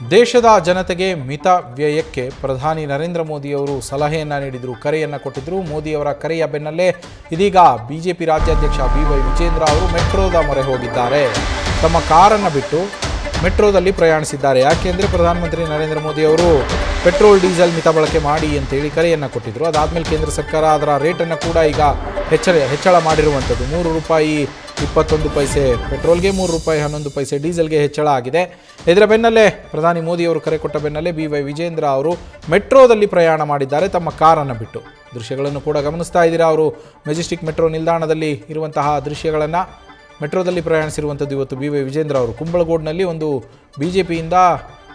ದೇಶದ ಜನತೆಗೆ ಮಿತ ವ್ಯಯಕ್ಕೆ ಪ್ರಧಾನಿ ನರೇಂದ್ರ ಮೋದಿಯವರು ಸಲಹೆಯನ್ನು ನೀಡಿದರು, ಕರೆಯನ್ನು ಕೊಟ್ಟಿದ್ದರು. ಮೋದಿಯವರ ಕರೆಯ ಬೆನ್ನಲ್ಲೇ ಇದೀಗ ಬಿಜೆಪಿ ರಾಜ್ಯಾಧ್ಯಕ್ಷ BY ವಿಜೇಂದ್ರ ಅವರು ಮೆಟ್ರೋದ ಮೊರೆ ಹೋಗಿದ್ದಾರೆ. ತಮ್ಮ ಕಾರನ್ನು ಬಿಟ್ಟು ಮೆಟ್ರೋದಲ್ಲಿ ಪ್ರಯಾಣಿಸಿದ್ದಾರೆ. ಯಾಕೆಂದರೆ ಪ್ರಧಾನಮಂತ್ರಿ ನರೇಂದ್ರ ಮೋದಿಯವರು ಪೆಟ್ರೋಲ್ ಡೀಸೆಲ್ ಮಿತ ಬಳಕೆ ಮಾಡಿ ಅಂತೇಳಿ ಕರೆಯನ್ನು ಕೊಟ್ಟಿದ್ದರು. ಅದಾದಮೇಲೆ ಕೇಂದ್ರ ಸರ್ಕಾರ ಅದರ ರೇಟನ್ನು ಕೂಡ ಈಗ ಹೆಚ್ಚಳ ಮಾಡಿರುವಂಥದ್ದು. ₹3.21 ಪೆಟ್ರೋಲ್ಗೆ, ₹3.11 ಡೀಸೆಲ್ಗೆ ಹೆಚ್ಚಳ ಆಗಿದೆ. ಇದರ ಬೆನ್ನಲ್ಲೇ ಪ್ರಧಾನಿ ಮೋದಿಯವರು ಕರೆ ಕೊಟ್ಟ ಬೆನ್ನಲ್ಲೇ BY ವಿಜೇಂದ್ರ ಅವರು ಮೆಟ್ರೋದಲ್ಲಿ ಪ್ರಯಾಣ ಮಾಡಿದ್ದಾರೆ, ತಮ್ಮ ಕಾರನ್ನು ಬಿಟ್ಟು. ದೃಶ್ಯಗಳನ್ನು ಕೂಡ ಗಮನಿಸ್ತಾ ಇದ್ದೀರಾ. ಅವರು ಮೆಜೆಸ್ಟಿಕ್ ಮೆಟ್ರೋ ನಿಲ್ದಾಣದಲ್ಲಿ ಇರುವಂತಹ ದೃಶ್ಯಗಳನ್ನು ಮೆಟ್ರೋದಲ್ಲಿ ಪ್ರಯಾಣಿಸಿರುವಂಥದ್ದು. ಇವತ್ತು BY ವಿಜೇಂದ್ರ ಅವರು ಕುಂಬಳಗೋಡ್ನಲ್ಲಿ ಒಂದು BJPಯಿಂದ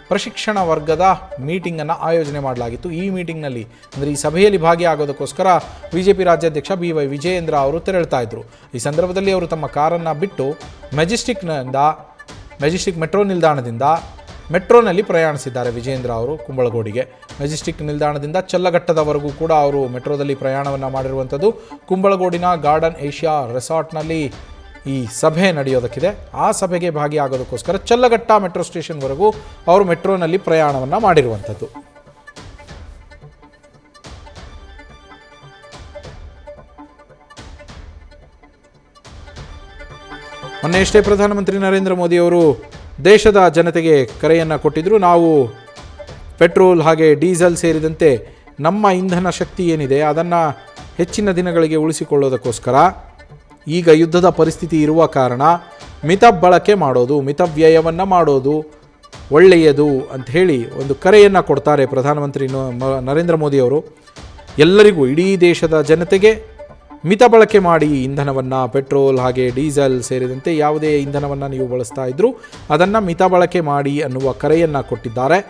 ಪ್ರಶಿಕ್ಷಣ ವರ್ಗದ ಮೀಟಿಂಗನ್ನು ಆಯೋಜನೆ ಮಾಡಲಾಗಿತ್ತು. ಈ ಮೀಟಿಂಗ್ನಲ್ಲಿ ಅಂದರೆ ಈ ಸಭೆಯಲ್ಲಿ ಭಾಗಿಯಾಗೋದಕ್ಕೋಸ್ಕರ BJP ರಾಜ್ಯಾಧ್ಯಕ್ಷ BY ವಿಜೇಂದ್ರ ಅವರು ತೆರಳ್ತಾ ಇದ್ದರು. ಈ ಸಂದರ್ಭದಲ್ಲಿ ಅವರು ತಮ್ಮ ಕಾರನ್ನು ಬಿಟ್ಟು ಮೆಜೆಸ್ಟಿಕ್ ಮೆಟ್ರೋ ನಿಲ್ದಾಣದಿಂದ ಮೆಟ್ರೋನಲ್ಲಿ ಪ್ರಯಾಣಿಸಿದ್ದಾರೆ. ವಿಜೇಂದ್ರ ಅವರು ಕುಂಬಳಗೋಡಿಗೆ ಮೆಜೆಸ್ಟಿಕ್ ನಿಲ್ದಾಣದಿಂದ ಚಲ್ಲಘಟ್ಟದವರೆಗೂ ಕೂಡ ಅವರು ಮೆಟ್ರೋದಲ್ಲಿ ಪ್ರಯಾಣವನ್ನು ಮಾಡಿರುವಂಥದ್ದು. ಕುಂಬಳಗೋಡಿನ ಗಾರ್ಡನ್ ಏಷ್ಯಾ ರೆಸಾರ್ಟ್ನಲ್ಲಿ ಈ ಸಭೆ ನಡೆಯೋದಕ್ಕಿದೆ. ಆ ಸಭೆಗೆ ಭಾಗಿಯಾಗೋದಕ್ಕೋಸ್ಕರ ಚಲ್ಲಘಟ್ಟ ಮೆಟ್ರೋ ಸ್ಟೇಷನ್ವರೆಗೂ ಅವರು ಮೆಟ್ರೋನಲ್ಲಿ ಪ್ರಯಾಣವನ್ನು ಮಾಡಿರುವಂಥದ್ದು. ಮೊನ್ನೆಯಷ್ಟೇ ಪ್ರಧಾನಮಂತ್ರಿ ನರೇಂದ್ರ ಮೋದಿಯವರು ದೇಶದ ಜನತೆಗೆ ಕರೆಯನ್ನು ಕೊಟ್ಟಿದ್ದರು. ನಾವು ಪೆಟ್ರೋಲ್ ಹಾಗೆ ಡೀಸೆಲ್ ಸೇರಿದಂತೆ ನಮ್ಮ ಇಂಧನ ಶಕ್ತಿ ಏನಿದೆ ಅದನ್ನು ಹೆಚ್ಚಿನ ದಿನಗಳಿಗೆ ಉಳಿಸಿಕೊಳ್ಳೋದಕ್ಕೋಸ್ಕರ ಈಗ ಯುದ್ಧದ ಪರಿಸ್ಥಿತಿ ಇರುವ ಕಾರಣ ಮಿತ ಬಳಕೆ ಮಾಡೋದು, ಮಿತ ವ್ಯಯವನ್ನು ಮಾಡೋದು ಒಳ್ಳೆಯದು ಅಂತ ಹೇಳಿ ಒಂದು ಕರೆಯನ್ನು ಕೊಡ್ತಾರೆ ಪ್ರಧಾನಮಂತ್ರಿ ನರೇಂದ್ರ ಮೋದಿಯವರು. ಎಲ್ಲರಿಗೂ, ಇಡೀ ದೇಶದ ಜನತೆಗೆ ಮಿತ ಬಳಕೆ ಮಾಡಿ ಇಂಧನವನ್ನು, ಪೆಟ್ರೋಲ್ ಹಾಗೆ ಡೀಸೆಲ್ ಸೇರಿದಂತೆ ಯಾವುದೇ ಇಂಧನವನ್ನು ನೀವು ಬಳಸ್ತಾ ಇದ್ದರೂ ಅದನ್ನು ಮಿತ ಬಳಕೆ ಮಾಡಿ ಅನ್ನುವ ಕರೆಯನ್ನು ಕೊಟ್ಟಿದ್ದಾರೆ.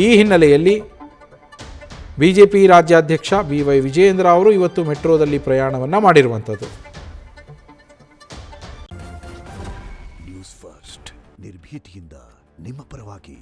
ಈ ಹಿನ್ನೆಲೆಯಲ್ಲಿ BJP ರಾಜ್ಯಾಧ್ಯಕ್ಷ BY ವಿಜೇಂದ್ರ ಅವರು ಇವತ್ತು ಮೆಟ್ರೋದಲ್ಲಿ ಪ್ರಯಾಣವನ್ನು ಮಾಡಿರುವಂಥದ್ದು. ನ್ಯೂಸ್ ಫಸ್ಟ್ ನಿರ್ಭೀತಿಯಿಂದ ನಿಮ್ಮ ಪರವಾಗಿ.